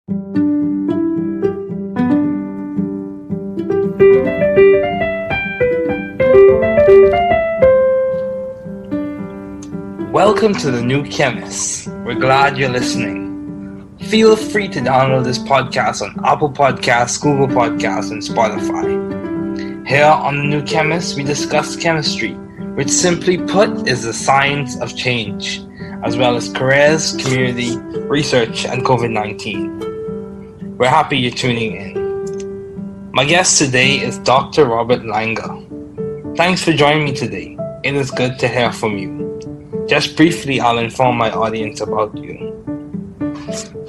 Welcome to The New Chemist. We're glad you're listening. Feel free to download this podcast on Apple Podcasts, Google Podcasts, and Spotify. Here on The New Chemist, we discuss chemistry, which simply put is the science of change, as well as careers, community, research, and COVID-19. We're happy you're tuning in. My guest today is Dr. Robert Langer. Thanks for joining me today. It is good to hear from you. Just briefly, I'll inform my audience about you.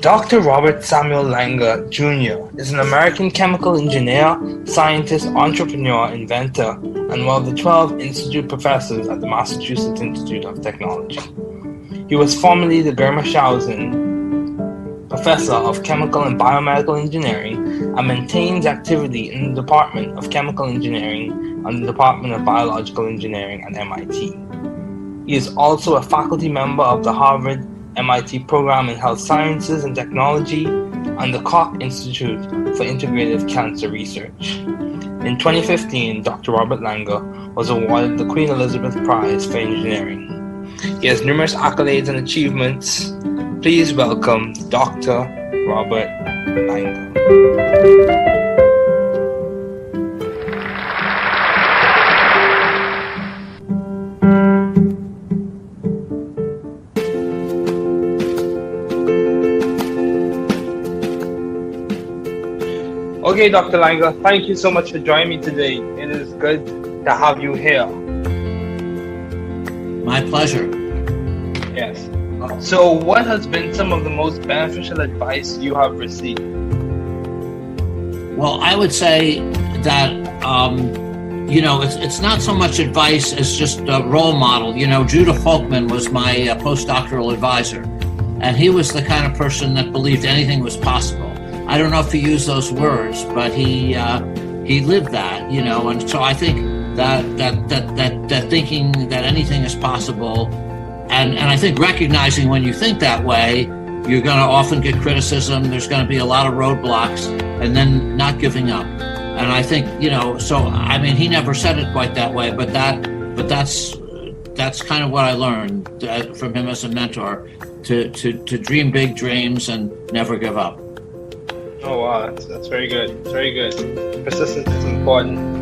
Dr. Robert Samuel Langer Jr. is an American chemical engineer, scientist, entrepreneur, inventor, and one of the 12 institute professors at the Massachusetts Institute of Technology. He was formerly the Germershausen Professor of Chemical and Biomedical Engineering and maintains activity in the Department of Chemical Engineering and the Department of Biological Engineering at MIT. He is also a faculty member of the Harvard-MIT Program in Health Sciences and Technology and the Koch Institute for Integrative Cancer Research. In 2015, Dr. Robert Langer was awarded the Queen Elizabeth Prize for Engineering. He has numerous accolades and achievements. Please welcome Dr. Robert Langer. Okay, Dr. Langer, thank you so much for joining me today. It is good to have you here. My pleasure. Yes. So, what has been some of the most beneficial advice you have received? Well, I would say that, it's not so much advice as just a role model. Judah Folkman was my postdoctoral advisor, and he was the kind of person that believed anything was possible. I don't know if he used those words, but he lived that, and so I think that thinking that anything is possible, and I think recognizing when you think that way, you're going to often get criticism. There's going to be a lot of roadblocks, and then not giving up. And I think he never said it quite that way, but that's kind of what I learned from him as a mentor, to dream big dreams and never give up. Oh wow, that's very good. It's very good. Persistence is important.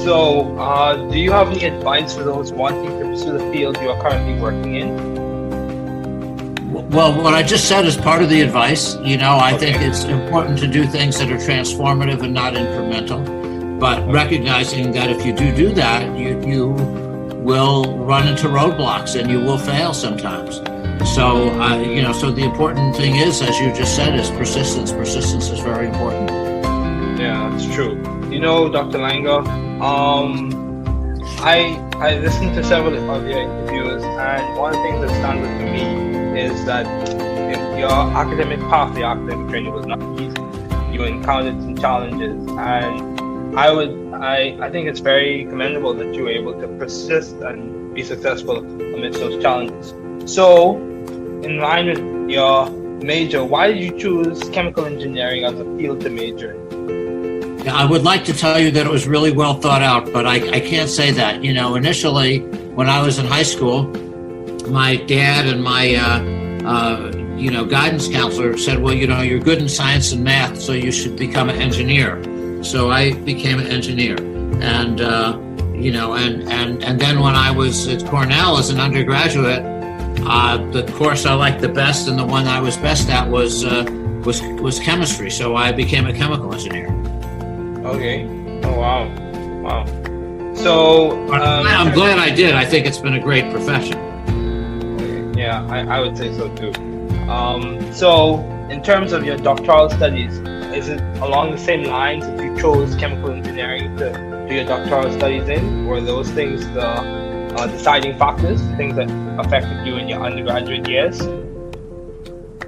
So, do you have any advice for those wanting to pursue the field you are currently working in? Well, what I just said is part of the advice. I think it's important to do things that are transformative and not incremental. But recognizing that if you do that, you will run into roadblocks and you will fail sometimes. So, so the important thing is, as you just said, is persistence. Persistence is very important. Yeah, that's true. Dr. Langer, I listened to several of your interviews, and one of the things that stands out to me is that your academic path, your academic journey was not easy. You encountered some challenges, and I think it's very commendable that you were able to persist and be successful amidst those challenges. So, in line with your major, why did you choose chemical engineering as a field to major in? Yeah, I would like to tell you that it was really well thought out, but I can't say that. Initially, when I was in high school, my dad and my guidance counselor said, well, you're good in science and math, so you should become an engineer. So I became an engineer. And then when I was at Cornell as an undergraduate, the course I liked the best and the one I was best at was chemistry. So I became a chemical engineer. Okay. Oh, wow. So I'm glad I did. I think it's been a great profession. Okay. Yeah, I would say so too. So in terms of your doctoral studies, is it along the same lines that you chose chemical engineering to do your doctoral studies in? Were those things the deciding factors, things that affected you in your undergraduate years?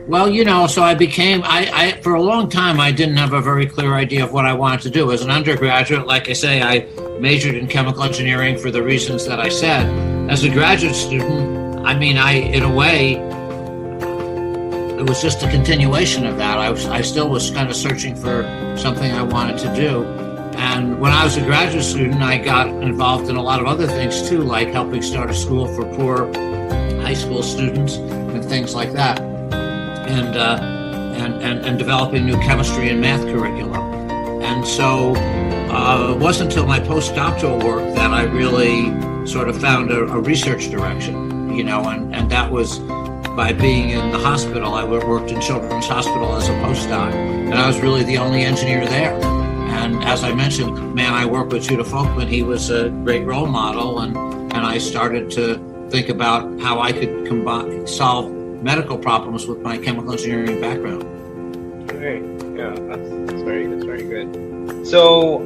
Well, so I for a long time, I didn't have a very clear idea of what I wanted to do. As an undergraduate, like I say, I majored in chemical engineering for the reasons that I said. As a graduate student, in a way, it was just a continuation of that. I still was kind of searching for something I wanted to do. And when I was a graduate student, I got involved in a lot of other things too, like helping start a school for poor high school students and things like that, and developing new chemistry and math curriculum. And so it wasn't until my postdoctoral work that I really sort of found a research direction, and that was by being in the hospital. I worked in Children's Hospital as a postdoc, and I was really the only engineer there. And as I mentioned, I worked with Judah Folkman. He was a great role model, and I started to think about how I could solve medical problems with my chemical engineering background. Great, yeah, that's very good. So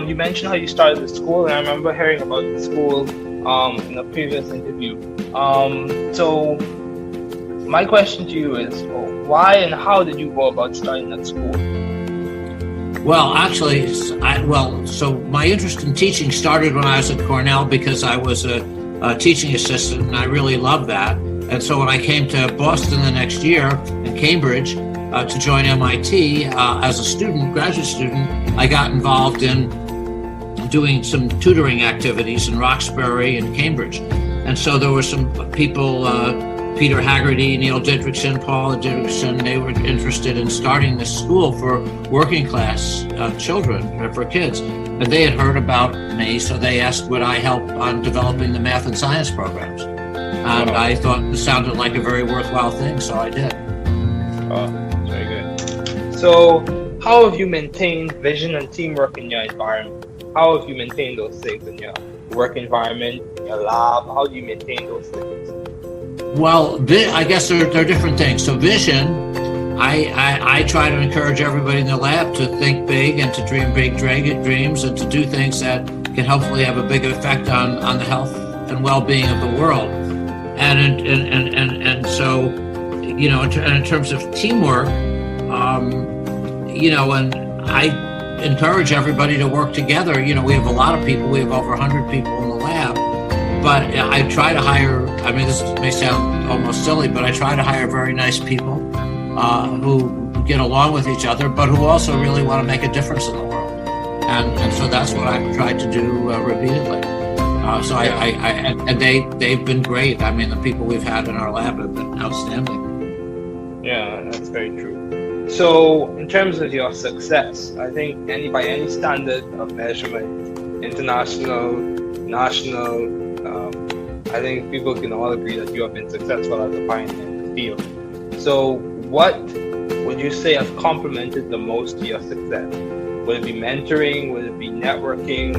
you mentioned how you started the school, and I remember hearing about the school in a previous interview. So my question to you is, why and how did you go about starting that school? Well, actually, so my interest in teaching started when I was at Cornell because I was a teaching assistant, and I really loved that. And so when I came to Boston the next year in Cambridge to join MIT as a student, graduate student, I got involved in doing some tutoring activities in Roxbury and Cambridge. And so there were some people, Peter Haggerty, Neil Didrikson, Paula Didrikson, they were interested in starting this school for working class children, for kids. And they had heard about me, so they asked would I help on developing the math and science programs. And I thought it sounded like a very worthwhile thing, so I did. Oh, very good. So how have you maintained vision and teamwork in your environment? How have you maintained those things in your work environment, your lab? How do you maintain those things? Well, I guess there are different things. So vision, I try to encourage everybody in the lab to think big and to dream big dreams and to do things that can hopefully have a big effect on the health and well-being of the world. And so, in terms of teamwork, and I encourage everybody to work together. We have a lot of people. We have over 100 people in the lab. But I try to hire, this may sound almost silly, but I try to hire very nice people who get along with each other, but who also really want to make a difference in the world. And so that's what I've tried to do repeatedly. And they've been great. The people we've had in our lab have been outstanding. Yeah, that's very true. So in terms of your success, I think by any standard of measurement, international, national, I think people can all agree that you have been successful as a pioneer in the field. So what would you say has complemented the most to your success? Would it be mentoring? Would it be networking?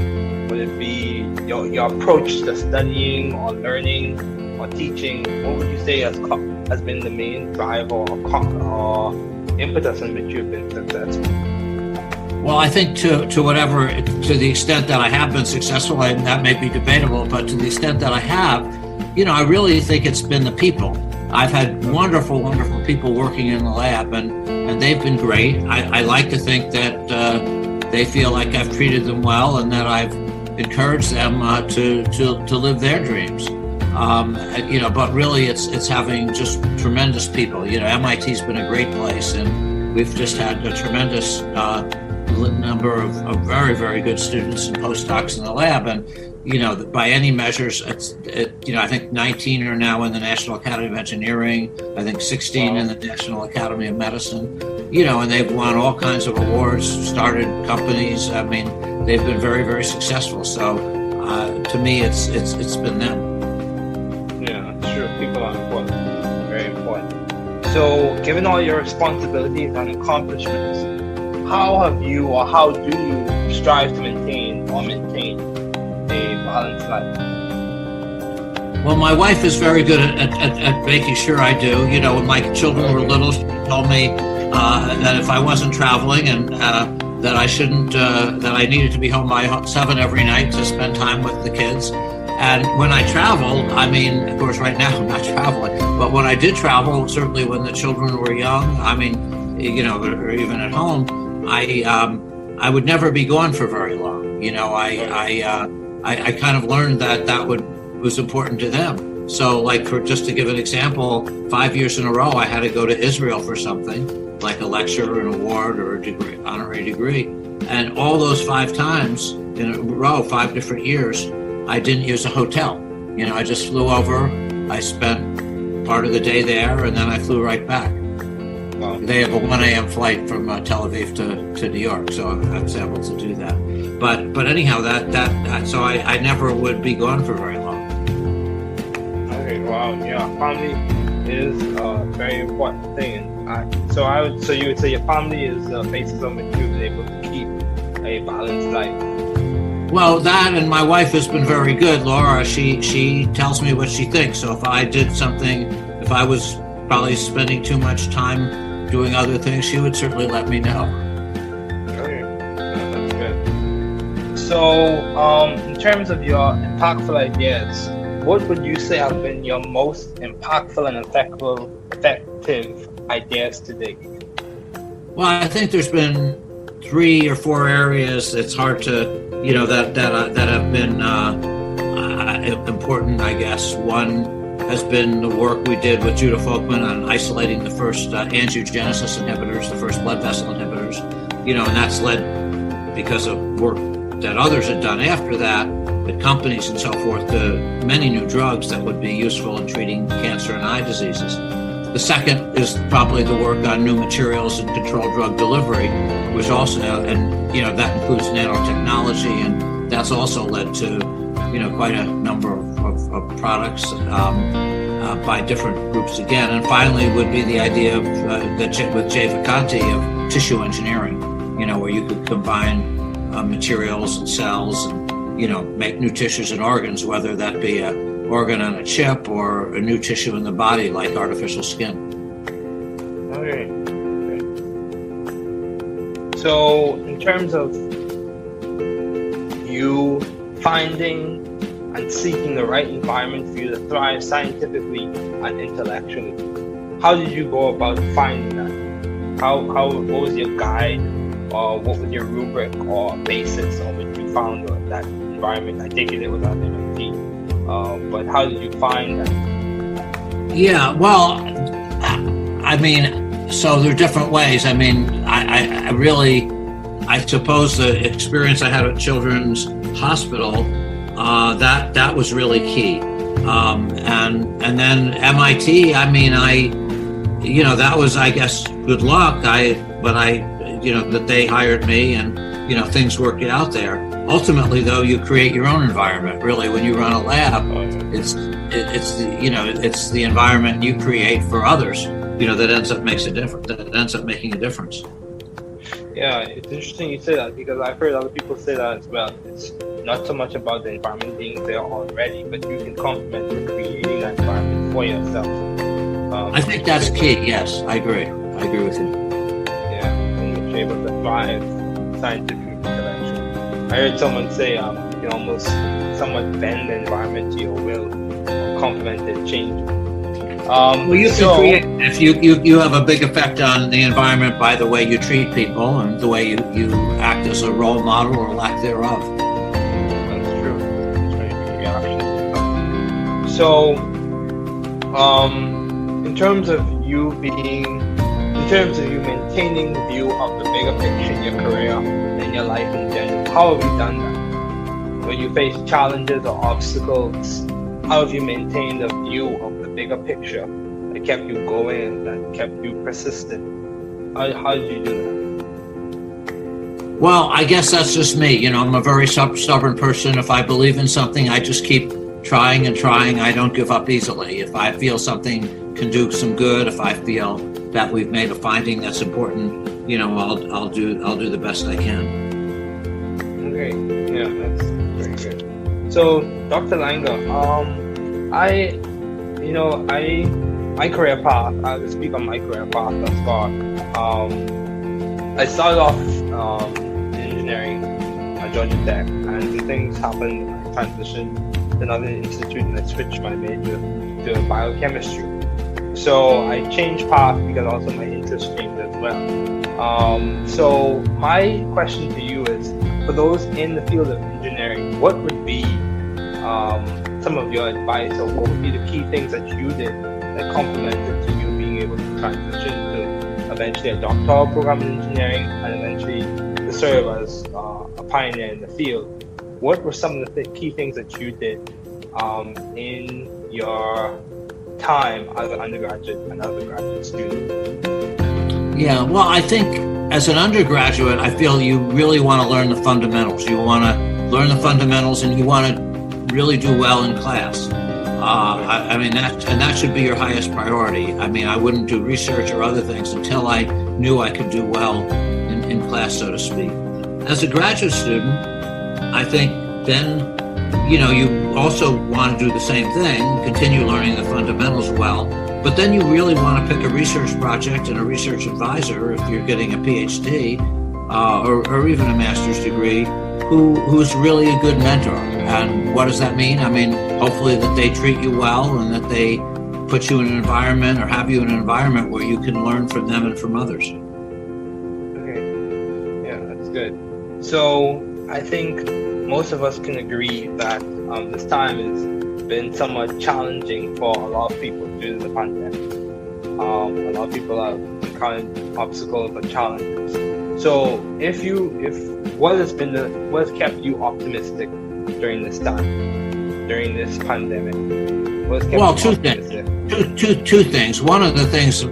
Would it be your approach to studying or learning or teaching? What would you say has been the main driver or impetus in which you've been successful? Well, I think to the extent that I have been successful, and that may be debatable, but to the extent that I have, I really think it's been the people. I've had wonderful, wonderful people working in the lab, and they've been great. I like to think that they feel like I've treated them well and that I've encouraged them to live their dreams. But really it's having just tremendous people. MIT's been a great place, and we've just had a tremendous number of very, very good students and postdocs in the lab. And, by any measures, I think 19 are now in the National Academy of Engineering. I think 16 in the National Academy of Medicine, and they've won all kinds of awards, started companies. They've been very, very successful. So to me, it's been them. Yeah, sure. People are important, very important. So given all your responsibilities and accomplishments, how do you strive to maintain a balanced life? Well, my wife is very good at making sure I do. When my children were little, she told me that if I wasn't traveling and that I shouldn't, that I needed to be home by 7 every night to spend time with the kids. And when I traveled, of course, right now I'm not traveling, but when I did travel, certainly when the children were young, or even at home, I would never be gone for very long. I kind of learned that was important to them. So, like, for just to give an example, 5 years in a row, I had to go to Israel for something, like a lecture, an award, or a degree, honorary degree. And all those 5 times in a row, 5 different years, I didn't use a hotel. I just flew over, I spent part of the day there, and then I flew right back. Wow. They have a 1 a.m. flight from Tel Aviv to New York, so I was able to do that. But anyhow, so I never would be gone for very long. Okay, wow, yeah, family is a very important thing. So you would say your family is the basis on which you've been able to keep a balanced life. Well, that, and my wife has been very good, Laura. She tells me what she thinks. So if I did something, if I was probably spending too much time doing other things, she would certainly let me know. Okay, yeah, that's good. So, in terms of your impactful ideas, what would you say have been your most impactful and effective ideas to date? Well, I think there's been 3 or 4 areas. It's hard to, that have been important, I guess. One has been the work we did with Judah Folkman on isolating the first angiogenesis inhibitors, the first blood vessel inhibitors, and that's led, because of work that others had done after that, with companies and so forth, to many new drugs that would be useful in treating cancer and eye diseases. The second is probably the work on new materials and controlled drug delivery, which also, and that includes nanotechnology, and that's also led to quite a number of products by different groups again. And finally would be the idea of with Jay Vacanti of tissue engineering, where you could combine materials and cells and make new tissues and organs, whether that be a organ on a chip or a new tissue in the body like artificial skin. Okay. So in terms of you finding and seeking the right environment for you to thrive scientifically and intellectually, how did you go about finding that? What was your guide, or what was your rubric or basis on which you found that environment? I take it was at MIT, but how did you find that? Yeah, well, I mean, so there are different ways. I mean, I suppose the experience I had at Children's Hospital, that was really key. And then MIT, I mean, that was, I guess, good luck. That they hired me, and things worked out there. Ultimately, though, you create your own environment. Really, when you run a lab, it's the environment you create for others. That ends up making a difference. Yeah, it's interesting you say that, because I've heard other people say that as well. It's not so much about the environment being there already, but you can complement with creating that environment for yourself. I think that's key. Yes, I agree with you. Yeah, and you're able to thrive scientifically, intellectually. I heard someone say you can almost somewhat bend the environment to your will, or complement it, change it. Well, you can create, if you have a big effect on the environment by the way you treat people and the way you act as a role model or lack thereof. That's true. That's very big action. So, in terms of you maintaining the view of the bigger picture in your career and your life in general, how have you done that? When you face challenges or obstacles, how have you maintained a view of the bigger picture that kept you going, that kept you persistent? How did you do that? Well, I guess that's just me. I'm a very stubborn person. If I believe in something, I just keep trying and trying. I don't give up easily. If I feel something can do some good, if I feel that we've made a finding that's important, I'll do the best I can. Okay, yeah, that's very good. So, Dr. Langer, my career path, I'll speak on my career path thus far. I started off in engineering at Georgia Tech, and some things happened. I transitioned to another institute and I switched my major to biochemistry. So I changed path because also my interest changed as well. So my question to you is, for those in the field of engineering, what would be some of your advice, or what would be the key things that you did that complemented to you being able to transition to eventually a doctoral program in engineering and eventually to serve as a pioneer in the field? What were some of the key things that you did in your time as an undergraduate and as a graduate student? Yeah, well, I think as an undergraduate, I feel you really want to learn the fundamentals. You want to learn the fundamentals, and you want to really do well in class. I mean, that should be your highest priority. I mean, I wouldn't do research or other things until I knew I could do well in class, so to speak. As a graduate student, I think then, you also want to do the same thing, continue learning the fundamentals well, but then you really want to pick a research project and a research advisor if you're getting a PhD or even a master's degree who's really a good mentor. And what does that mean? I mean, hopefully that they treat you well and that they put you in an environment or have you in an environment where you can learn from them and from others. Okay, yeah, that's good. So I think most of us can agree that this time has been somewhat challenging for a lot of people due to the pandemic. A lot of people have encountered obstacles and challenges. So what has kept you optimistic during this time, during this pandemic? What has kept you optimistic? Two things. One of the things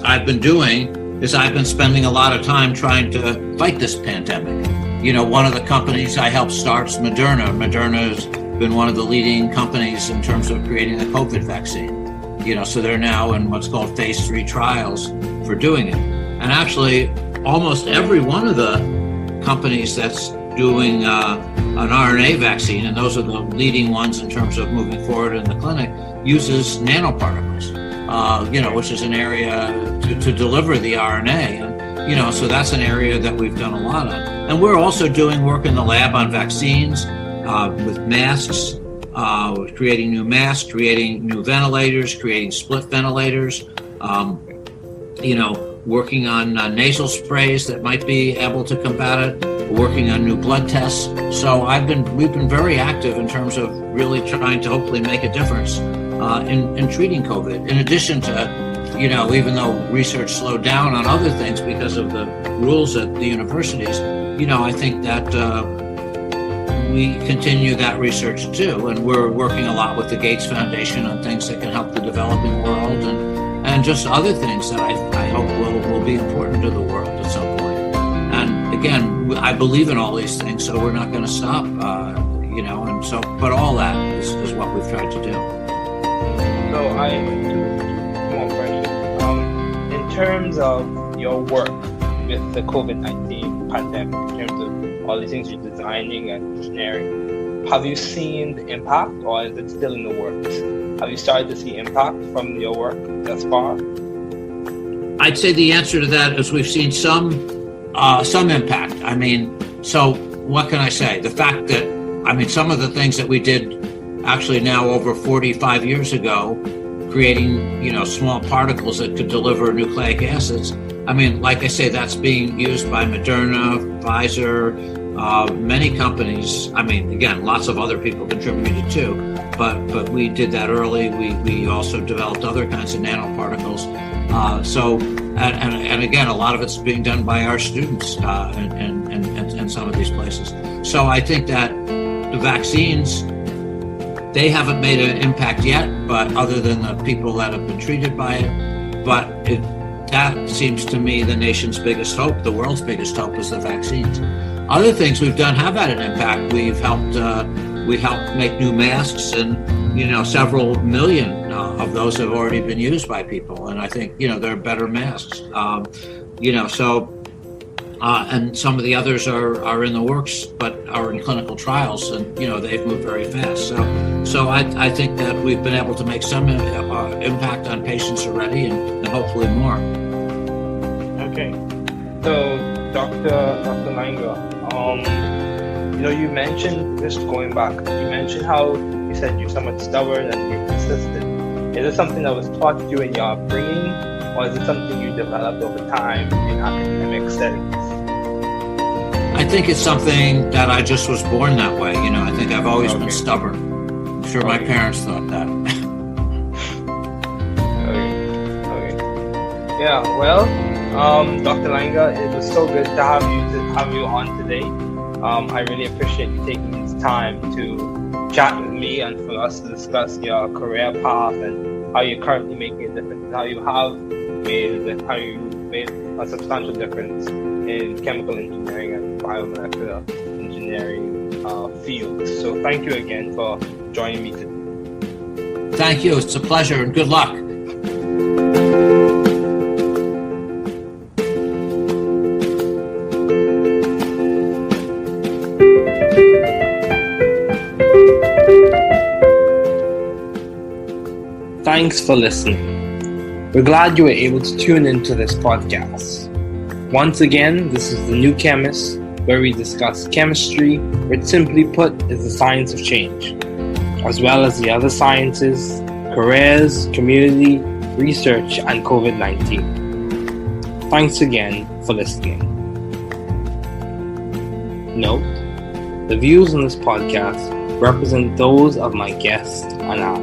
I've been doing is I've been spending a lot of time trying to fight this pandemic. One of the companies I helped start is Moderna. Moderna's been one of the leading companies in terms of creating the COVID vaccine. So they're now in what's called phase 3 trials for doing it. And actually, almost every one of the companies that's doing an RNA vaccine, and those are the leading ones in terms of moving forward in the clinic, uses nanoparticles, which is an area to deliver the RNA. And, so that's an area that we've done a lot on. And we're also doing work in the lab on vaccines, with masks, creating new masks, creating new ventilators, creating split ventilators, working on nasal sprays that might be able to combat it, working on new blood tests. So we've been very active in terms of really trying to hopefully make a difference in treating COVID. In addition to, even though research slowed down on other things because of the rules at the universities, I think that we continue that research too, and we're working a lot with the Gates Foundation on things that can help the developing world and just other things that I hope will be important to the world at some point. And again, I believe in all these things, so we're not going to stop, and so, but all that is what we've tried to do. So I have two more questions. In terms of your work with the COVID-19 pandemic, in terms of all the things you're designing and engineering, have you seen the impact, or is it still in the works? Have you started to see impact from your work thus far? I'd say the answer to that is we've seen some impact. I mean, so what can I say? The fact that, some of the things that we did actually now over 45 years ago, creating, small particles that could deliver nucleic acids. Like I say, that's being used by Moderna, Pfizer, many companies. Again, lots of other people contributed too, but we did that early. We also developed other kinds of nanoparticles. And again, a lot of it's being done by our students in some of these places. So I think that the vaccines, they haven't made an impact yet, but other than the people that have been treated by it, but that seems to me the nation's biggest hope, the world's biggest hope, is the vaccines. Other things we've done have had an impact. We've helped make new masks, and several million of those have already been used by people, and I think they're better masks. And some of the others are in the works, but are in clinical trials, and they've moved very fast. So I think that we've been able to make some impact on patients already, and hopefully more. Okay. So, Dr. Langer, you mentioned, just going back, you mentioned how you said you're somewhat stubborn and you're persistent. Is it something that was taught to you in your upbringing, or is it something you developed over time in academic settings? I think it's something that I just was born that way. I think I've always been stubborn. sure my parents thought that. Okay. Yeah, well, Dr. Langer, it was so good to have you on today. I really appreciate you taking this time to chat with me and for us to discuss your career path and how you're currently making a difference, how you made a substantial difference in chemical engineering and biomolecular engineering fields. So thank you again for joining me today. Thank you. It's a pleasure and good luck. Thanks for listening. We're glad you were able to tune into this podcast. Once again, this is The New Chemist, where we discuss chemistry, which simply put is the science of change, as well as the other sciences, careers, community, research, and COVID-19. Thanks again for listening. Note, the views on this podcast represent those of my guest and I.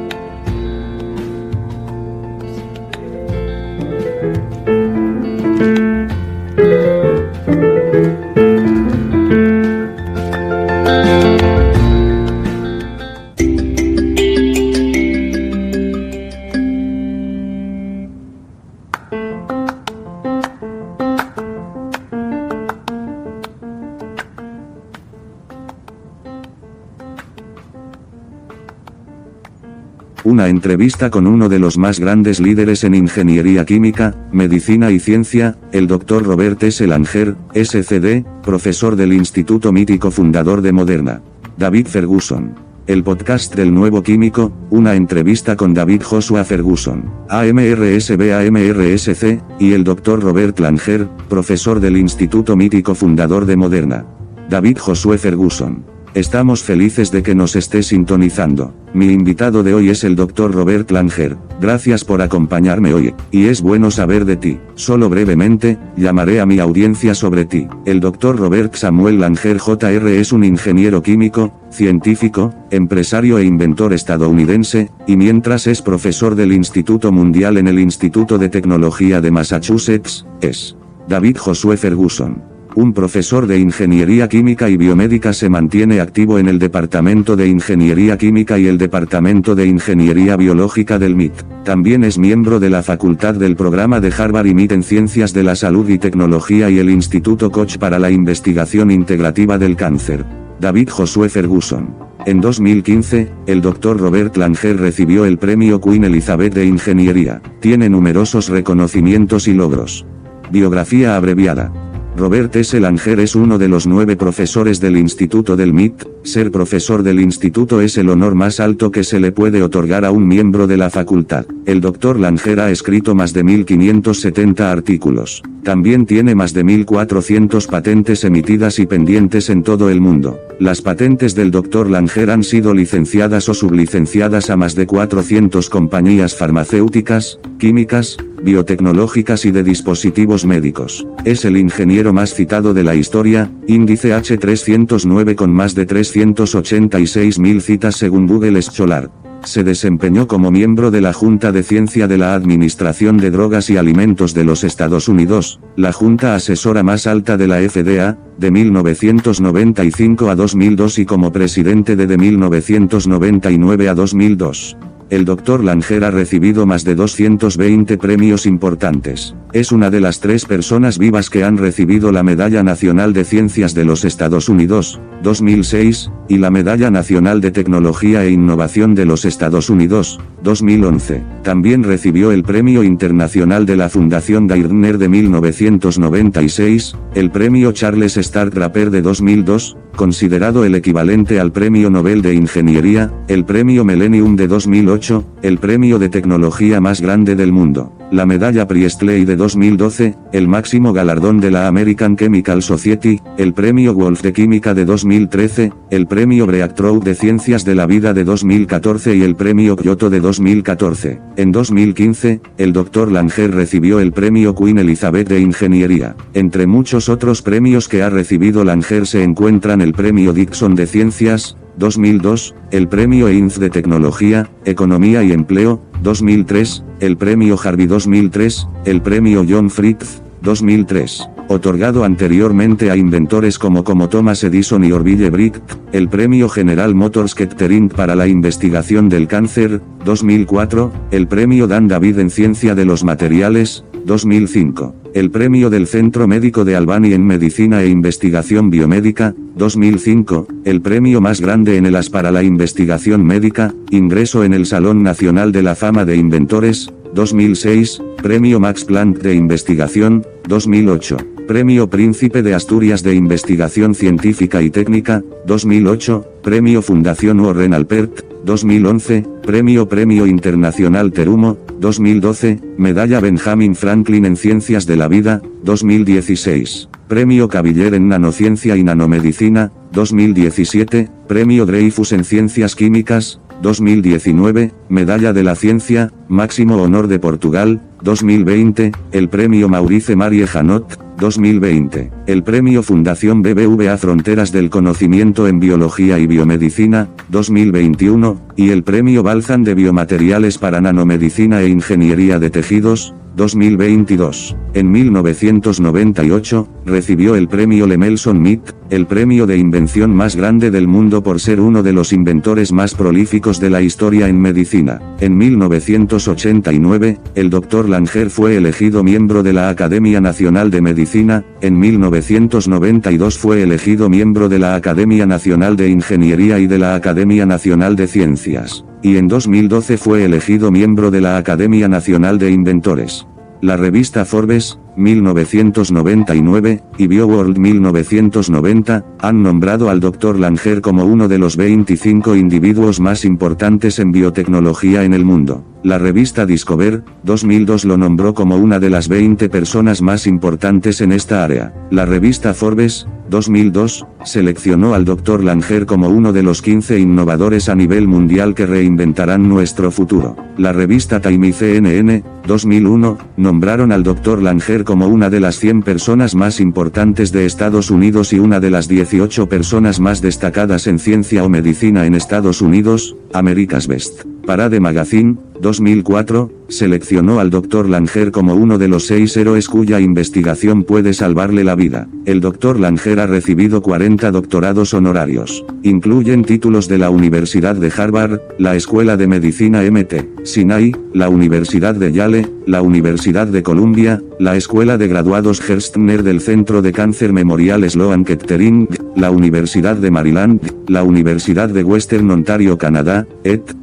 Una entrevista con uno de los más grandes líderes en ingeniería química, medicina y ciencia, el Dr. Robert S. Langer, SCD, profesor del Instituto Mítico fundador de Moderna. David Ferguson. El podcast del nuevo químico, una entrevista con David Joshua Ferguson, AMRSB-AMRSC, y el Dr. Robert Langer, profesor del Instituto Mítico fundador de Moderna. David Joshua Ferguson. Estamos felices de que nos esté sintonizando. Mi invitado de hoy es el Dr. Robert Langer. Gracias por acompañarme hoy. Y es bueno saber de ti. Solo brevemente, llamaré a mi audiencia sobre ti. El Dr. Robert Samuel Langer Jr. es un ingeniero químico, científico, empresario e inventor estadounidense, y mientras es profesor del Instituto Mundial en el Instituto de Tecnología de Massachusetts, es David Joshua Ferguson. Un profesor de Ingeniería Química y Biomédica se mantiene activo en el Departamento de Ingeniería Química y el Departamento de Ingeniería Biológica del MIT. También es miembro de la facultad del programa de Harvard y MIT en Ciencias de la Salud y Tecnología y el Instituto Koch para la Investigación Integrativa del Cáncer. David Joshua Ferguson. En 2015, el Dr. Robert Langer recibió el Premio Queen Elizabeth de Ingeniería. Tiene numerosos reconocimientos y logros. Biografía abreviada. Robert S. Langer es uno de los 9 profesores del Instituto del MIT. Ser profesor del instituto es el honor más alto que se le puede otorgar a un miembro de la facultad. El Dr. Langer ha escrito más de 1570 artículos. También tiene más de 1400 patentes emitidas y pendientes en todo el mundo. Las patentes del Dr. Langer han sido licenciadas o sublicenciadas a más de 400 compañías farmacéuticas, químicas, biotecnológicas y de dispositivos médicos. Es el ingeniero más citado de la historia, índice H309 con más de 386.000 citas según Google Scholar. Se desempeñó como miembro de la Junta de Ciencia de la Administración de Drogas y Alimentos de los Estados Unidos, la junta asesora más alta de la FDA, de 1995 a 2002 y como presidente de 1999 a 2002. El Dr. Langer ha recibido más de 220 premios importantes. Es una de las 3 personas vivas que han recibido la Medalla Nacional de Ciencias de los Estados Unidos, 2006, y la Medalla Nacional de Tecnología e Innovación de los Estados Unidos, 2011. También recibió el Premio Internacional de la Fundación Gairdner de 1996, el Premio Charles Star Draper de 2002, considerado el equivalente al Premio Nobel de Ingeniería, el Premio Millennium de 2008, el premio de tecnología más grande del mundo, la Medalla Priestley de 2012, el máximo galardón de la American Chemical Society, el Premio Wolf de Química de 2013, el Premio Breakthrough de Ciencias de la Vida de 2014 y el Premio Kyoto de 2014. En 2015, el Dr. Langer recibió el Premio Queen Elizabeth de Ingeniería. Entre muchos otros premios que ha recibido Langer se encuentran el Premio Dixon de Ciencias, 2002, el Premio EINF de Tecnología, Economía y Empleo, 2003, el Premio Harvey 2003, el Premio John Fritz, 2003, otorgado anteriormente a inventores como Thomas Edison y Orville Bright, el Premio General Motors Kettering para la investigación del cáncer, 2004, el Premio Dan David en Ciencia de los Materiales, 2005, el Premio del Centro Médico de Albany en Medicina e Investigación Biomédica, 2005, el premio más grande en el AS para la investigación médica, ingreso en el Salón Nacional de la Fama de Inventores, 2006, Premio Max Planck de Investigación, 2008, Premio Príncipe de Asturias de Investigación Científica y Técnica, 2008, Premio Fundación Warren Alpert, 2011, Premio Internacional Terumo, 2012, Medalla Benjamin Franklin en Ciencias de la Vida, 2016, Premio Caviller en Nanociencia y Nanomedicina, 2017, Premio Dreyfus en Ciencias Químicas, 2019, Medalla de la Ciencia, Máximo Honor de Portugal, 2020, el Premio Maurice Marie Janot, 2020, el Premio Fundación BBVA Fronteras del Conocimiento en Biología y Biomedicina, 2021, y el Premio Balzan de Biomateriales para Nanomedicina e Ingeniería de Tejidos, 2022. En 1998, recibió el Premio Lemelson-Mead, el premio de invención más grande del mundo por ser uno de los inventores más prolíficos de la historia en medicina. En 1989, el Dr. Langer fue elegido miembro de la Academia Nacional de Medicina, en 1992 fue elegido miembro de la Academia Nacional de Ingeniería y de la Academia Nacional de Ciencias, y en 2012 fue elegido miembro de la Academia Nacional de Inventores. La revista Forbes, 1999, y BioWorld 1990, han nombrado al Dr. Langer como uno de los 25 individuos más importantes en biotecnología en el mundo. La revista Discover, 2002 lo nombró como una de las 20 personas más importantes en esta área. La revista Forbes, 2002, seleccionó al Dr. Langer como uno de los 15 innovadores a nivel mundial que reinventarán nuestro futuro. La revista Time y CNN, 2001, nombraron al Dr. Langer como una de las 100 personas más importantes de Estados Unidos y una de las 18 personas más destacadas en ciencia o medicina en Estados Unidos, America's Best. Parade Magazine, 2004, seleccionó al Dr. Langer como uno de los 6 héroes cuya investigación puede salvarle la vida. El Dr. Langer ha recibido 40 doctorados honorarios. Incluyen títulos de la Universidad de Harvard, la Escuela de Medicina MT Sinai, la Universidad de Yale, la Universidad de Columbia, la Escuela de Graduados Gerstner del Centro de Cáncer Memorial Sloan Kettering, la Universidad de Maryland, la Universidad de Western Ontario Canadá,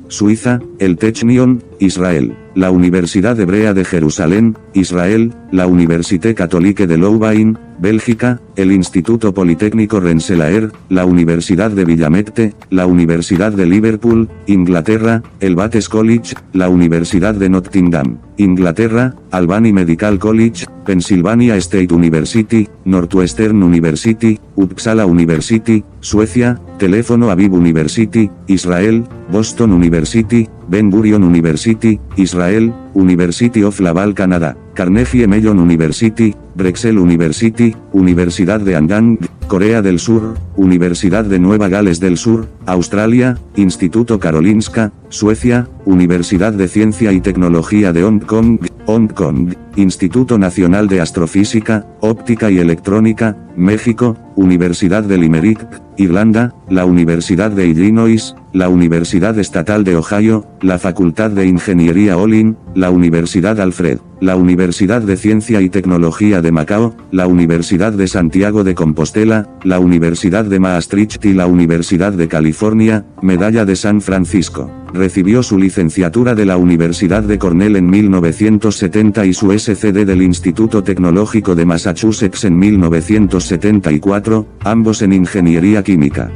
Suiza, el Technion, Israel, la Universidad Hebrea de Jerusalén, Israel, la Université Catholique de Louvain, Bélgica, el Instituto Politécnico Rensselaer, la Universidad de Willamette, la Universidad de Liverpool, Inglaterra, el Bates College, la Universidad de Nottingham, Inglaterra, Albany Medical College, Pennsylvania State University, Northwestern University, Uppsala University, Suecia, Teléfono Aviv University, Israel, Boston University, Ben Gurion University, Israel, University of Laval Canadá, Carnegie Mellon University, Drexel University, Universidad de Andang, Corea del Sur, Universidad de Nueva Gales del Sur, Australia, Instituto Karolinska, Suecia, Universidad de Ciencia y Tecnología de Hong Kong, Instituto Nacional de Astrofísica, Óptica y Electrónica, México, Universidad de Limerick, Irlanda, la Universidad de Illinois, la Universidad Estatal de Ohio, la Facultad de Ingeniería Olin, la Universidad Alfred, la Universidad de Ciencia y Tecnología de Macao, la Universidad de Santiago de Compostela, la Universidad de Maastricht y la Universidad de California, Medalla de San Francisco. Recibió su licenciatura de la Universidad de Cornell en 1970 y su SCD del Instituto Tecnológico de Massachusetts en 1974, ambos en Ingeniería Química.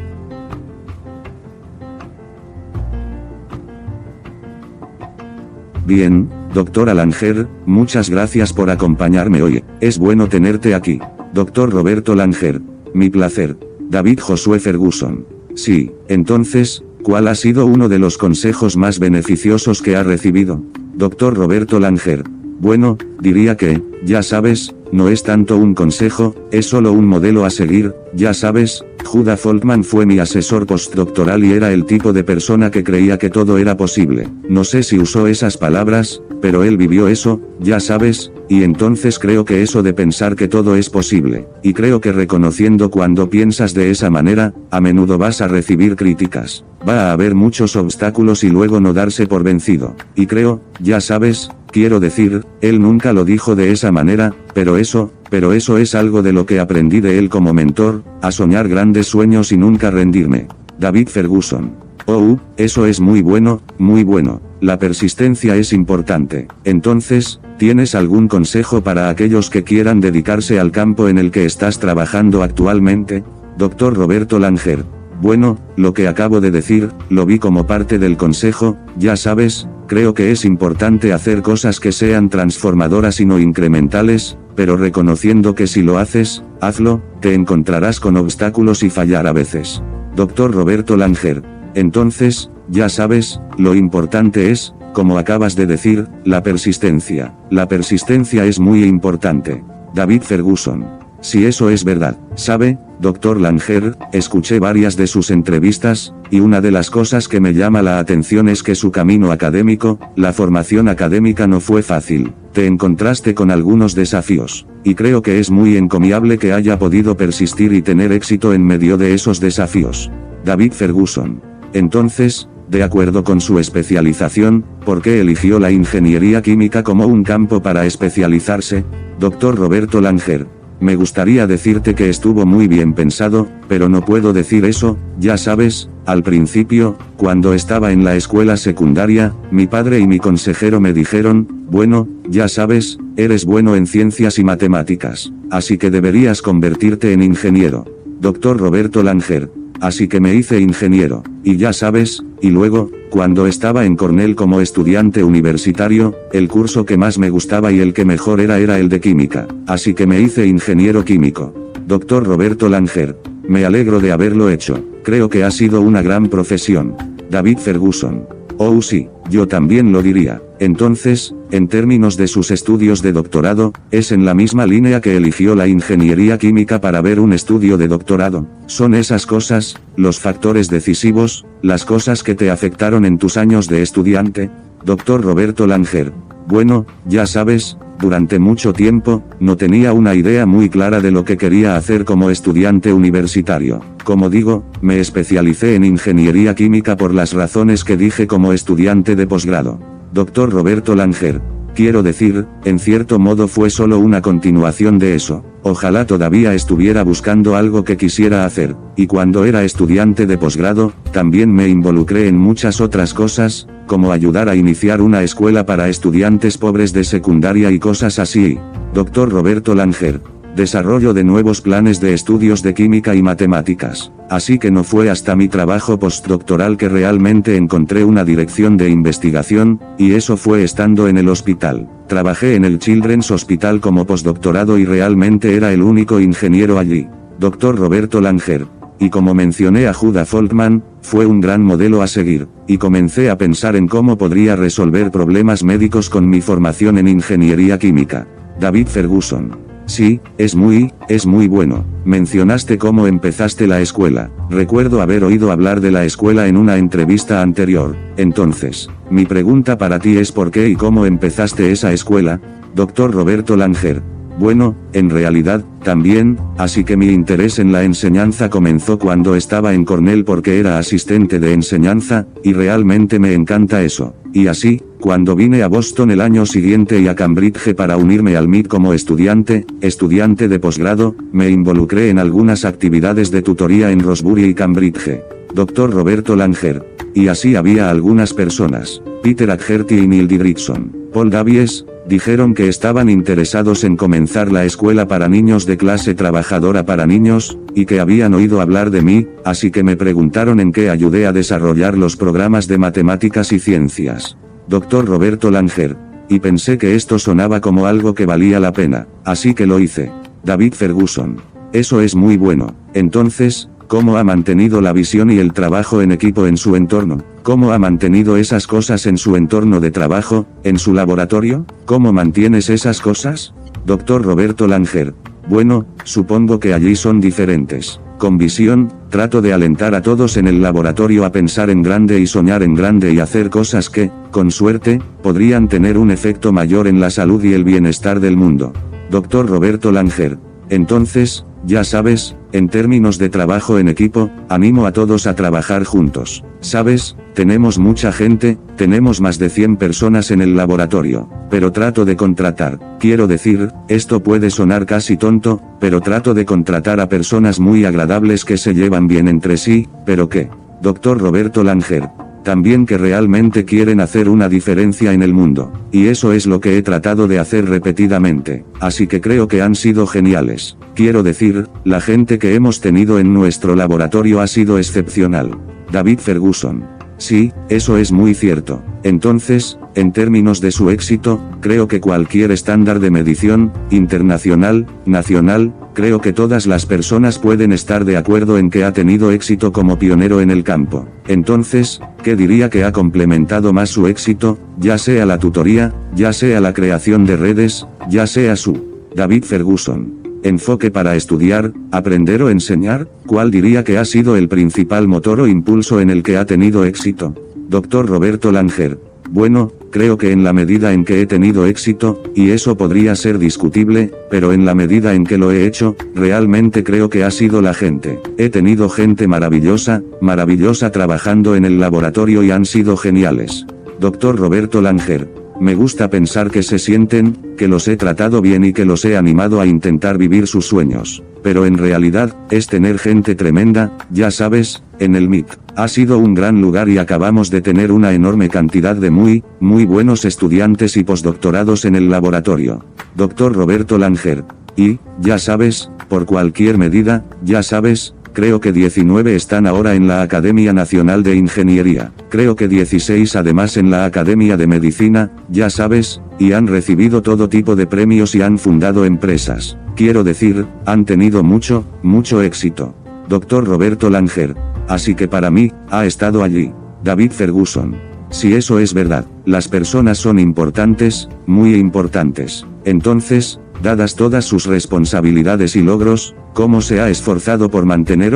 Bien, doctora Langer, muchas gracias por acompañarme hoy. Es bueno tenerte aquí. Doctor Roberto Langer. Mi placer. David Josué Ferguson. Sí, entonces, ¿cuál ha sido uno de los consejos más beneficiosos que ha recibido? Doctor Roberto Langer. Bueno, diría que, ya sabes, no es tanto un consejo, es solo un modelo a seguir, ya sabes. Judah Folkman fue mi asesor postdoctoral y era el tipo de persona que creía que todo era posible. No sé si usó esas palabras, pero él vivió eso, ya sabes, y entonces creo que eso de pensar que todo es posible, y creo que reconociendo cuando piensas de esa manera, a menudo vas a recibir críticas. Va a haber muchos obstáculos y luego no darse por vencido. Y creo, ya sabes, quiero decir, él nunca lo dijo de esa manera, pero eso es algo de lo que aprendí de él como mentor, a soñar grandes sueños y nunca rendirme. David Ferguson. Oh, eso es muy bueno, muy bueno. La persistencia es importante. Entonces, ¿tienes algún consejo para aquellos que quieran dedicarse al campo en el que estás trabajando actualmente? Dr. Roberto Langer. Bueno, lo que acabo de decir, lo vi como parte del consejo, ya sabes, creo que es importante hacer cosas que sean transformadoras y no incrementales, pero reconociendo que si lo haces, hazlo, te encontrarás con obstáculos y fallar a veces. Dr. Roberto Langer. Entonces, ya sabes, lo importante es, como acabas de decir, la persistencia. La persistencia es muy importante. David Ferguson. Si eso es verdad, ¿sabe, Dr. Langer? Escuché varias de sus entrevistas, y una de las cosas que me llama la atención es que su camino académico, la formación académica no fue fácil. Te encontraste con algunos desafíos, y creo que es muy encomiable que haya podido persistir y tener éxito en medio de esos desafíos. David Ferguson. Entonces, de acuerdo con su especialización, ¿por qué eligió la ingeniería química como un campo para especializarse? Dr. Roberto Langer. Me gustaría decirte que estuvo muy bien pensado, pero no puedo decir eso, ya sabes, al principio, cuando estaba en la escuela secundaria, mi padre y mi consejero me dijeron, bueno, ya sabes, eres bueno en ciencias y matemáticas, así que deberías convertirte en ingeniero. Dr. Roberto Langer. Así que me hice ingeniero, y ya sabes, y luego, cuando estaba en Cornell como estudiante universitario, el curso que más me gustaba y el que mejor era el de química, así que me hice ingeniero químico. Dr. Roberto Langer. Me alegro de haberlo hecho, creo que ha sido una gran profesión. David Ferguson. Oh sí, yo también lo diría. Entonces, en términos de sus estudios de doctorado, es en la misma línea que eligió la ingeniería química para ver un estudio de doctorado. Son esas cosas, los factores decisivos, las cosas que te afectaron en tus años de estudiante. Dr. Roberto Langer. Bueno, ya sabes, durante mucho tiempo, no tenía una idea muy clara de lo que quería hacer como estudiante universitario. Como digo, me especialicé en ingeniería química por las razones que dije como estudiante de posgrado. Dr. Roberto Langer. Quiero decir, en cierto modo fue solo una continuación de eso. Ojalá todavía estuviera buscando algo que quisiera hacer, y cuando era estudiante de posgrado, también me involucré en muchas otras cosas, como ayudar a iniciar una escuela para estudiantes pobres de secundaria y cosas así. Dr. Roberto Langer. Desarrollo de nuevos planes de estudios de química y matemáticas. Así que no fue hasta mi trabajo postdoctoral que realmente encontré una dirección de investigación, y eso fue estando en el hospital. Trabajé en el Children's Hospital como postdoctorado y realmente era el único ingeniero allí. Dr. Roberto Langer. Y como mencioné a Judah Folkman, fue un gran modelo a seguir, y comencé a pensar en cómo podría resolver problemas médicos con mi formación en ingeniería química. David Ferguson. Sí, es muy bueno. Mencionaste cómo empezaste la escuela. Recuerdo haber oído hablar de la escuela en una entrevista anterior. Entonces, mi pregunta para ti es ¿por qué y cómo empezaste esa escuela? Dr. Roberto Langer. Bueno, en realidad, también, así que mi interés en la enseñanza comenzó cuando estaba en Cornell porque era asistente de enseñanza, y realmente me encanta eso. Y así, cuando vine a Boston el año siguiente y a Cambridge para unirme al MIT como estudiante de posgrado, me involucré en algunas actividades de tutoría en Rosebury y Cambridge. Dr. Roberto Langer. Y así había algunas personas, Peter Adherty y Neil Didrikson, Paul Davies, dijeron que estaban interesados en comenzar la escuela para niños de clase trabajadora para niños, y que habían oído hablar de mí, así que me preguntaron en qué ayudé a desarrollar los programas de matemáticas y ciencias. Dr. Roberto Langer. Y pensé que esto sonaba como algo que valía la pena, así que lo hice. David Ferguson. Eso es muy bueno. Entonces, ¿cómo ha mantenido la visión y el trabajo en equipo en su entorno? ¿Cómo ha mantenido esas cosas en su entorno de trabajo, en su laboratorio? ¿Cómo mantienes esas cosas? Dr. Roberto Langer. Bueno, supongo que allí son diferentes. Con visión, trato de alentar a todos en el laboratorio a pensar en grande y soñar en grande y hacer cosas que, con suerte, podrían tener un efecto mayor en la salud y el bienestar del mundo. Dr. Roberto Langer. Entonces, ya sabes, en términos de trabajo en equipo, animo a todos a trabajar juntos. ¿Sabes? Tenemos mucha gente, tenemos más de 100 personas en el laboratorio, pero trato de contratar. Quiero decir, esto puede sonar casi tonto, pero trato de contratar a personas muy agradables que se llevan bien entre sí, pero ¿qué? Dr. Roberto Langer. También que realmente quieren hacer una diferencia en el mundo. Y eso es lo que he tratado de hacer repetidamente. Así que creo que han sido geniales. Quiero decir, la gente que hemos tenido en nuestro laboratorio ha sido excepcional. David Ferguson. Sí, eso es muy cierto. Entonces, en términos de su éxito, creo que cualquier estándar de medición, internacional, nacional, creo que todas las personas pueden estar de acuerdo en que ha tenido éxito como pionero en el campo. Entonces, ¿qué diría que ha complementado más su éxito, ya sea la tutoría, ya sea la creación de redes, ya sea su David Ferguson? Enfoque para estudiar, aprender o enseñar, ¿cuál diría que ha sido el principal motor o impulso en el que ha tenido éxito? Dr. Roberto Langer. Bueno, creo que en la medida en que he tenido éxito, y eso podría ser discutible, pero en la medida en que lo he hecho, realmente creo que ha sido la gente. He tenido gente maravillosa, maravillosa trabajando en el laboratorio y han sido geniales. Dr. Roberto Langer. Me gusta pensar que se sienten, que los he tratado bien y que los he animado a intentar vivir sus sueños. Pero en realidad, es tener gente tremenda, ya sabes, en el MIT. Ha sido un gran lugar y acabamos de tener una enorme cantidad de muy buenos estudiantes y postdoctorados en el laboratorio. Dr. Roberto Langer. Y, ya sabes, por cualquier medida, ya sabes, creo que 19 están ahora en la Academia Nacional de Ingeniería. Creo que 16 además en la Academia de Medicina, ya sabes, y han recibido todo tipo de premios y han fundado empresas. Quiero decir, han tenido mucho éxito. Dr. Roberto Langer. Así que para mí, ha estado allí. David Ferguson. Si eso es verdad, las personas son importantes, muy importantes. Entonces, dadas todas sus responsabilidades y logros, ¿cómo se ha esforzado por mantener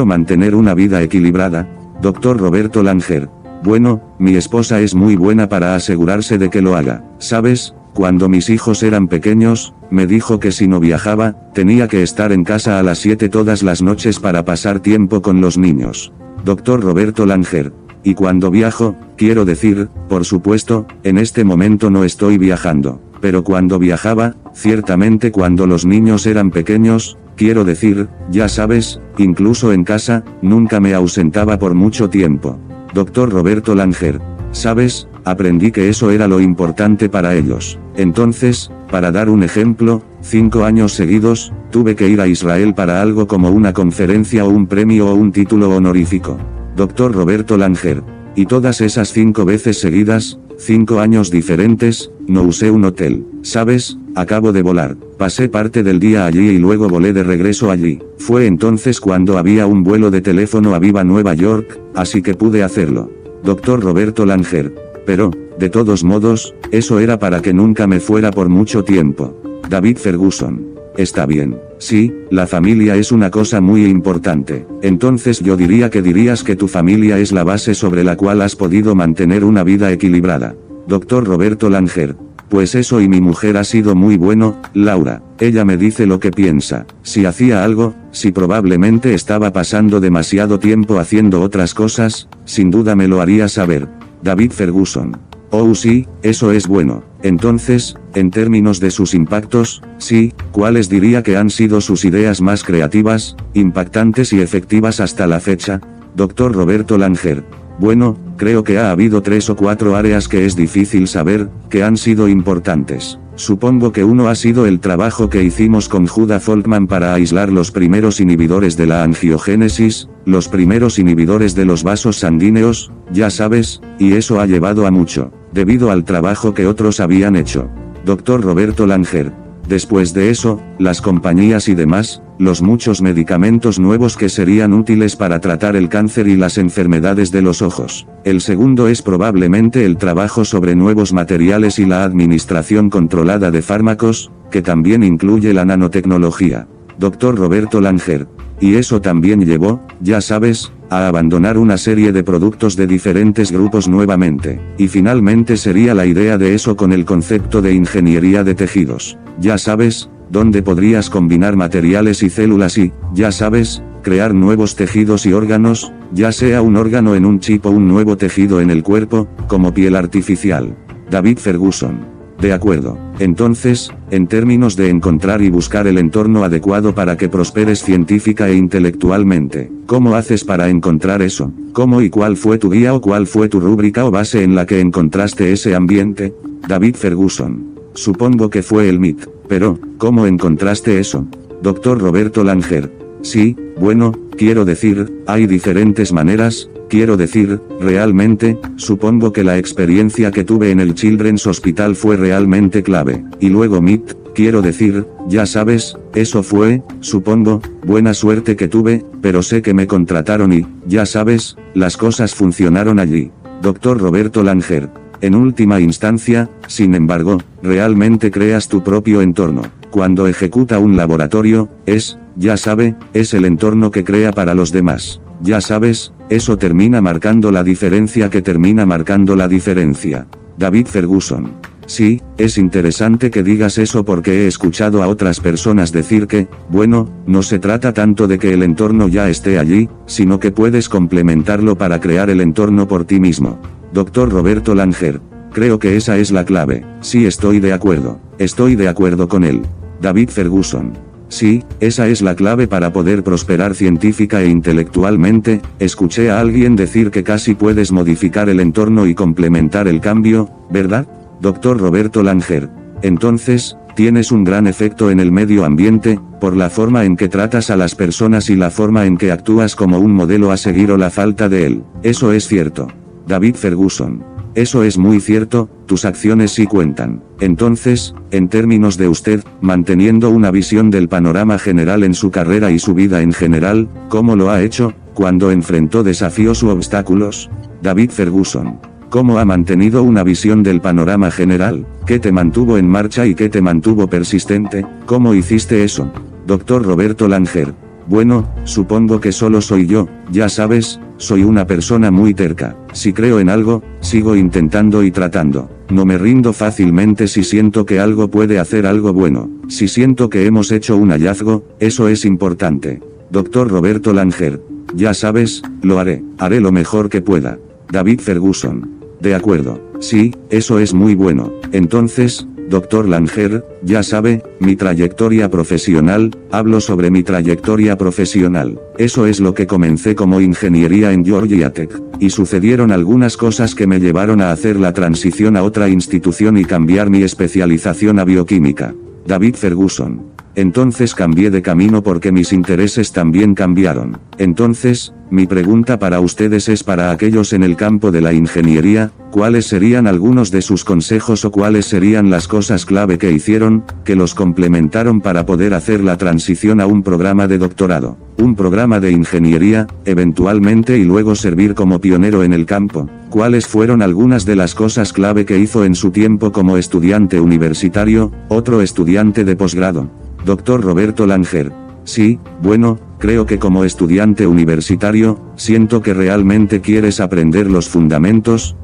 una vida equilibrada? Dr. Roberto Langer. Bueno, mi esposa es muy buena para asegurarse de que lo haga. ¿Sabes? Cuando mis hijos eran pequeños, me dijo que si no viajaba, tenía que estar en casa a las 7 todas las noches para pasar tiempo con los niños. Dr. Roberto Langer. Y cuando viajo, quiero decir, por supuesto, en este momento no estoy viajando. Pero cuando viajaba, ciertamente cuando los niños eran pequeños, quiero decir, ya sabes, incluso en casa, nunca me ausentaba por mucho tiempo. Dr. Roberto Langer. ¿Sabes? Aprendí que eso era lo importante para ellos. Entonces, para dar un ejemplo, 5 años seguidos, tuve que ir a Israel para algo como una conferencia o un premio o un título honorífico. Dr. Roberto Langer. Y todas esas 5 veces seguidas, 5 años diferentes, no usé un hotel. ¿Sabes? Acabo de volar. Pasé parte del día allí y luego volé de regreso allí. Fue entonces cuando había un vuelo de teléfono a Viva Nueva York, así que pude hacerlo. Dr. Roberto Langer. Pero, de todos modos, eso era para que nunca me fuera por mucho tiempo. David Ferguson. Está bien. Sí, la familia es una cosa muy importante. Entonces yo diría que dirías que tu familia es la base sobre la cual has podido mantener una vida equilibrada. Dr. Roberto Langer. Pues eso y mi mujer ha sido muy bueno, Laura. Ella me dice lo que piensa. Si hacía algo, si probablemente estaba pasando demasiado tiempo haciendo otras cosas, sin duda me lo haría saber. David Ferguson. Oh sí, eso es bueno. Entonces, en términos de sus impactos, sí, ¿cuáles diría que han sido sus ideas más creativas, impactantes y efectivas hasta la fecha? Dr. Roberto Langer. Bueno, creo que ha habido 3 o 4 áreas que es difícil saber, que han sido importantes. Supongo que uno ha sido el trabajo que hicimos con Judah Folkman para aislar los primeros inhibidores de la angiogénesis, los primeros inhibidores de los vasos sanguíneos, ya sabes, y eso ha llevado a mucho, debido al trabajo que otros habían hecho. Dr. Roberto Langer. Después de eso, las compañías y demás, los muchos medicamentos nuevos que serían útiles para tratar el cáncer y las enfermedades de los ojos. El segundo es probablemente el trabajo sobre nuevos materiales y la administración controlada de fármacos, que también incluye la nanotecnología. Dr. Roberto Langer. Y eso también llevó, ya sabes, a abandonar una serie de productos de diferentes grupos nuevamente. Y finalmente sería la idea de eso con el concepto de ingeniería de tejidos. Ya sabes, donde podrías combinar materiales y células y, ya sabes, crear nuevos tejidos y órganos, ya sea un órgano en un chip o un nuevo tejido en el cuerpo, como piel artificial. David Ferguson. De acuerdo. Entonces, en términos de encontrar y buscar el entorno adecuado para que prosperes científica e intelectualmente, ¿cómo haces para encontrar eso? ¿Cómo y cuál fue tu guía o cuál fue tu rúbrica o base en la que encontraste ese ambiente? David Ferguson. Supongo que fue el MIT. Pero, ¿cómo encontraste eso? Dr. Roberto Langer. Sí, bueno, quiero decir, hay diferentes maneras. Quiero decir, realmente, supongo que la experiencia que tuve en el Children's Hospital fue realmente clave. Y luego MIT, quiero decir, ya sabes, eso fue, supongo, buena suerte que tuve, pero sé que me contrataron y, ya sabes, las cosas funcionaron allí. Dr. Roberto Langer. En última instancia, sin embargo, realmente creas tu propio entorno. Cuando ejecuta un laboratorio, ya sabe, es el entorno que crea para los demás. Ya sabes, eso termina marcando la diferencia que termina marcando la diferencia. David Ferguson. Sí, es interesante que digas eso porque he escuchado a otras personas decir que, bueno, no se trata tanto de que el entorno ya esté allí, sino que puedes complementarlo para crear el entorno por ti mismo. Dr. Roberto Langer. Creo que esa es la clave. Sí, estoy de acuerdo. Estoy de acuerdo con él. David Ferguson. Sí, esa es la clave para poder prosperar científica e intelectualmente. Escuché a alguien decir que casi puedes modificar el entorno y complementar el cambio, ¿verdad? Dr. Roberto Langer. Entonces, tienes un gran efecto en el medio ambiente, por la forma en que tratas a las personas y la forma en que actúas como un modelo a seguir o la falta de él. Eso es cierto. David Ferguson. Eso es muy cierto, tus acciones sí cuentan. Entonces, en términos de usted, manteniendo una visión del panorama general en su carrera y su vida en general, ¿cómo lo ha hecho, cuando enfrentó desafíos u obstáculos? David Ferguson. ¿Cómo ha mantenido una visión del panorama general? ¿Qué te mantuvo en marcha y qué te mantuvo persistente? ¿Cómo hiciste eso? Dr. Roberto Langer. Bueno, supongo que solo soy yo, ya sabes, soy una persona muy terca. Si creo en algo, sigo intentando y tratando. No me rindo fácilmente si siento que algo puede hacer algo bueno. Si siento que hemos hecho un hallazgo, eso es importante. Dr. Roberto Langer. Ya sabes, lo haré. Haré lo mejor que pueda. David Ferguson. De acuerdo. Sí, eso es muy bueno. Entonces, Dr. Langer, ya sabe, mi trayectoria profesional, hablo sobre mi trayectoria profesional. Eso es lo que comencé como ingeniería en Georgia Tech. Y sucedieron algunas cosas que me llevaron a hacer la transición a otra institución y cambiar mi especialización a bioquímica. David Ferguson. Entonces cambié de camino porque mis intereses también cambiaron. Entonces, mi pregunta para ustedes es para aquellos en el campo de la ingeniería, ¿cuáles serían algunos de sus consejos o cuáles serían las cosas clave que hicieron, que los complementaron para poder hacer la transición a un programa de doctorado, un programa de ingeniería, eventualmente y luego servir como pionero en el campo? ¿Cuáles fueron algunas de las cosas clave que hizo en su tiempo como estudiante universitario, otro estudiante de posgrado? Dr. Roberto Langer. Sí, bueno, creo que como estudiante universitario, siento que realmente quieres aprender los fundamentos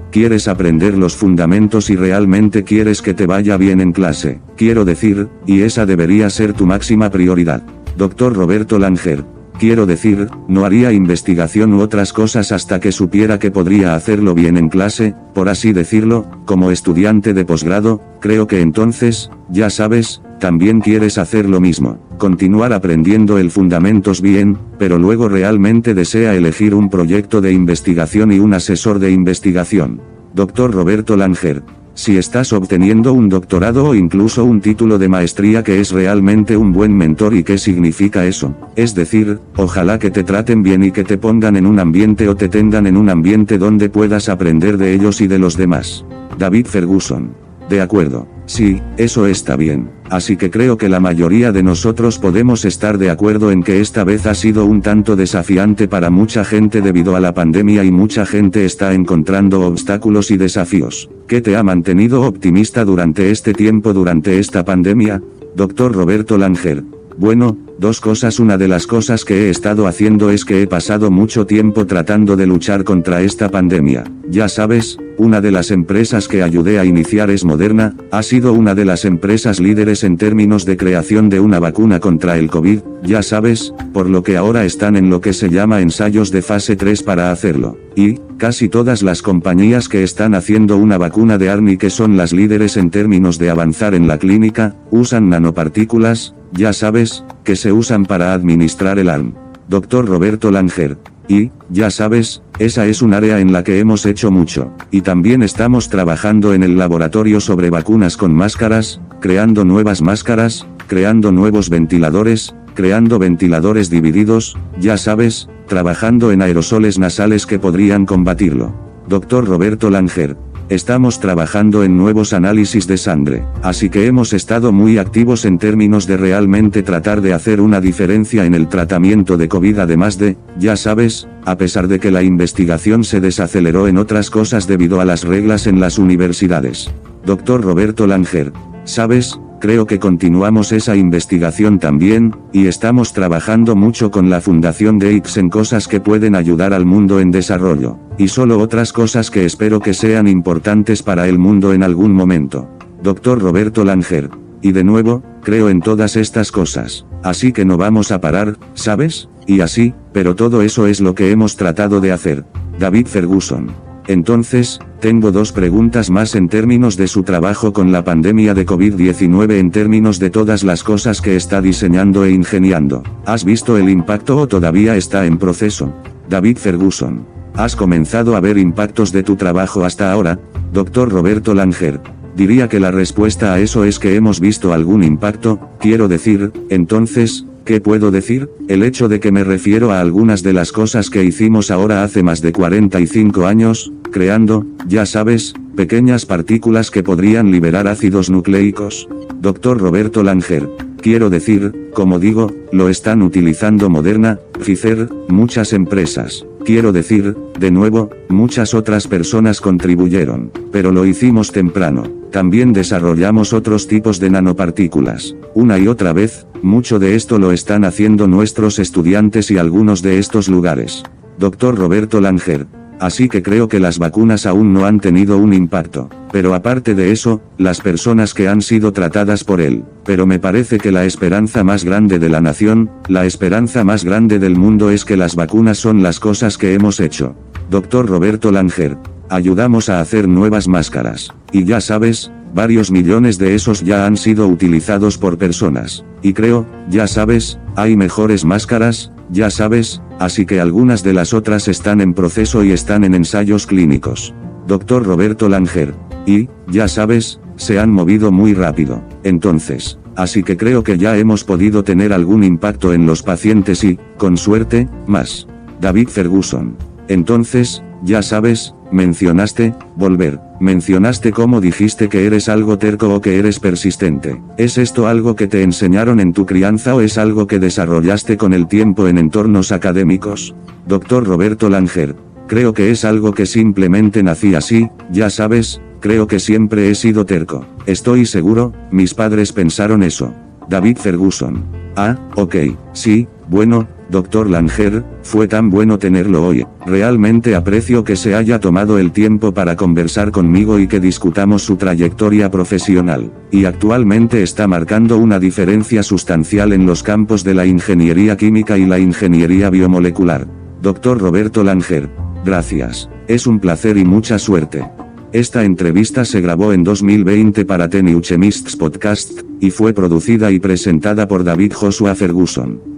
y realmente quieres que te vaya bien en clase. Quiero decir, y esa debería ser tu máxima prioridad. Dr. Roberto Langer. Quiero decir, no haría investigación u otras cosas hasta que supiera que podría hacerlo bien en clase, por así decirlo, como estudiante de posgrado. Creo que entonces, ya sabes, también quieres hacer lo mismo, continuar aprendiendo el fundamentos bien, pero luego realmente desea elegir un proyecto de investigación y un asesor de investigación. Dr. Roberto Langer. Si estás obteniendo un doctorado o incluso un título de maestría, que es realmente un buen mentor. ¿Y qué significa eso? Es decir, ojalá que te traten bien y que te pongan en un ambiente o te tengan en un ambiente donde puedas aprender de ellos y de los demás. David Ferguson. De acuerdo. Sí, eso está bien. Así que creo que la mayoría de nosotros podemos estar de acuerdo en que esta vez ha sido un tanto desafiante para mucha gente debido a la pandemia y mucha gente está encontrando obstáculos y desafíos. ¿Qué te ha mantenido optimista durante este tiempo, durante esta pandemia? Dr. Roberto Langer. Bueno, dos cosas. Una de las cosas que he estado haciendo es que he pasado mucho tiempo tratando de luchar contra esta pandemia. Ya sabes, una de las empresas que ayudé a iniciar es Moderna, ha sido una de las empresas líderes en términos de creación de una vacuna contra el COVID, ya sabes, por lo que ahora están en lo que se llama ensayos de fase 3 para hacerlo. Y, casi todas las compañías que están haciendo una vacuna de ARN y que son las líderes en términos de avanzar en la clínica, usan nanopartículas, ya sabes, que se usan para administrar el ARN. Dr. Roberto Langer. Y, ya sabes, esa es un área en la que hemos hecho mucho. Y también estamos trabajando en el laboratorio sobre vacunas con máscaras, creando nuevas máscaras, creando nuevos ventiladores, creando ventiladores divididos, ya sabes, trabajando en aerosoles nasales que podrían combatirlo. Dr. Roberto Langer. Estamos trabajando en nuevos análisis de sangre, así que hemos estado muy activos en términos de realmente tratar de hacer una diferencia en el tratamiento de COVID, además de, ya sabes, a pesar de que la investigación se desaceleró en otras cosas debido a las reglas en las universidades. Dr. Roberto Langer. ¿Sabes? Creo que continuamos esa investigación también, y estamos trabajando mucho con la Fundación de AIDS en cosas que pueden ayudar al mundo en desarrollo, y solo otras cosas que espero que sean importantes para el mundo en algún momento. Dr. Roberto Langer. Y de nuevo, creo en todas estas cosas, así que no vamos a parar, ¿sabes? Y así, pero todo eso es lo que hemos tratado de hacer. David Ferguson. Entonces, tengo dos preguntas más en términos de su trabajo con la pandemia de COVID-19 en términos de todas las cosas que está diseñando e ingeniando. ¿Has visto el impacto o todavía está en proceso? David Ferguson. ¿Has comenzado a ver impactos de tu trabajo hasta ahora? Dr. Roberto Langer. Diría que la respuesta a eso es que hemos visto algún impacto, quiero decir, entonces, ¿qué puedo decir? El hecho de que me refiero a algunas de las cosas que hicimos ahora hace más de 45 años, creando, ya sabes, pequeñas partículas que podrían liberar ácidos nucleicos. Dr. Roberto Langer. Quiero decir, como digo, lo están utilizando Moderna, Pfizer, muchas empresas. Quiero decir, de nuevo, muchas otras personas contribuyeron, pero lo hicimos temprano. También desarrollamos otros tipos de nanopartículas. Una y otra vez, mucho de esto lo están haciendo nuestros estudiantes y algunos de estos lugares. Dr. Roberto Langer. Así que creo que las vacunas aún no han tenido un impacto. Pero aparte de eso, las personas que han sido tratadas por él. Pero me parece que la esperanza más grande de la nación, la esperanza más grande del mundo es que las vacunas son las cosas que hemos hecho. Dr. Roberto Langer. Ayudamos a hacer nuevas máscaras. Y ya sabes, varios millones de esos ya han sido utilizados por personas. Y creo, ya sabes, hay mejores máscaras, ya sabes, así que algunas de las otras están en proceso y están en ensayos clínicos. Dr. Roberto Langer. Y, ya sabes, se han movido muy rápido. Entonces, así que creo que ya hemos podido tener algún impacto en los pacientes y, con suerte, más. David Ferguson. Entonces, ya sabes, mencionaste, volver. Mencionaste cómo dijiste que eres algo terco o que eres persistente. ¿Es esto algo que te enseñaron en tu crianza o es algo que desarrollaste con el tiempo en entornos académicos? Dr. Roberto Langer. Creo que es algo que simplemente nací así, ya sabes, creo que siempre he sido terco. Estoy seguro, mis padres pensaron eso. David Ferguson. Ah, ok, sí, bueno, Dr. Langer, fue tan bueno tenerlo hoy. Realmente aprecio que se haya tomado el tiempo para conversar conmigo y que discutamos su trayectoria profesional. Y actualmente está marcando una diferencia sustancial en los campos de la ingeniería química y la ingeniería biomolecular. Dr. Roberto Langer. Gracias. Es un placer y mucha suerte. Esta entrevista se grabó en 2020 para The New Chemists Podcast, y fue producida y presentada por David Joshua Ferguson.